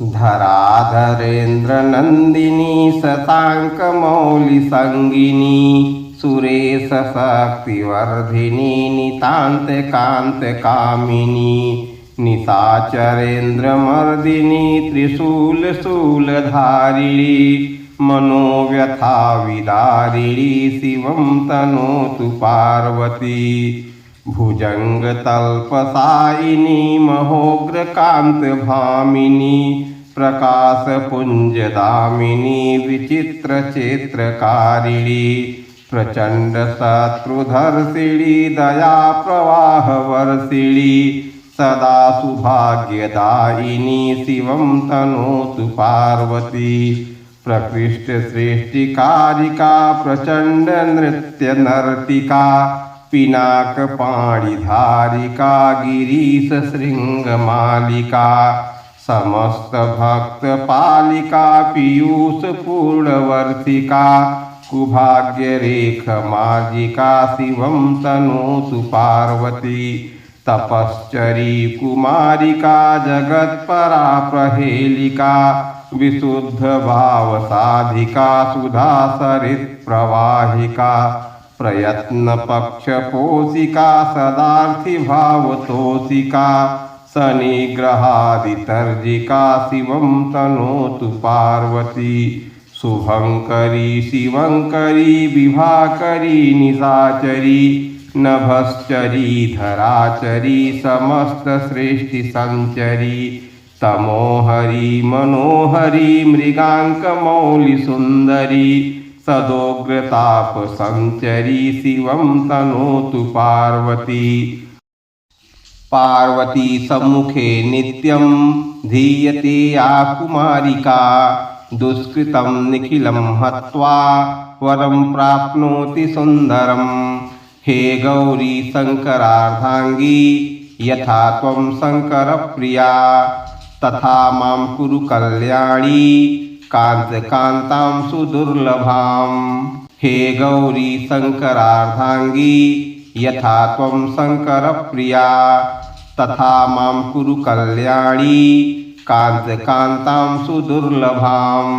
धराधरेन्द्र नंदिनी शतांकमौलि संगिनी सुरेश शक्तिवर्धिनी नितांत कांत कामिनी निशाचरेन्द्र मर्दिनी त्रिशूल शूलधारिणी मनोव्यथा विदारिणी शिवं तनोतु पार्वती भुजंगतल्पसायिनी महोग्रकान्तभामिनी प्रकाशपुञ्जदामिनी विचित्रचेत्रकारिणी प्रचण्डशत्रुधर्षिणी दयाप्रवाहवर्षिणी सदा सौभाग्यदायिनी शिवं तनोतु पार्वती प्रकृष्टसृष्टिकारिका प्रचण्डनृत्यनर्तिका पिनाकपाणिधारिका गिरीशशृङ्गमालिका समस्तभक्तपालिका पीयूषपूर्णवर्तिका कुभाग्यरेखमार्जिका शिवं तनोतु पार्वती तपश्चरी कुमारिका जगत्परा प्रहेलिका विशुद्धभावसाधिका सुधासरित्प्रवाहिका प्रयत्नपक्षपोषिका सदार्थिभावतोषिका शनिग्रहादितर्जिका शिवं तनोतु पार्वती शुभंकरी शिवंकरी विभाकरी निशाचरी नभश्चरी धराचरी समस्तसृष्टिसञ्चरी तमोहरी मनोहरी मृगाङ्कमौलिसुन्दरी सदोग्रतापसञ्चरी शिवं तनोतु पार्वती पार्वती सम्मुखे नित्यं धीयते या कुमारिका दुष्कृतं निखिलं हत्वा वरं प्राप्नोति सुन्दरम् हे गौरी शङ्करार्धाङ्गी यथा त्वं शङ्करप्रिया तथा मां कुरु कल्याणी कान्तकान्तां सुदुर्लभां हे गौरी शङ्करार्धाङ्गी यथा त्वं शङ्करप्रिया तथा मां कुरु कल्याणी कान्तकान्तां सुदुर्लभाम्।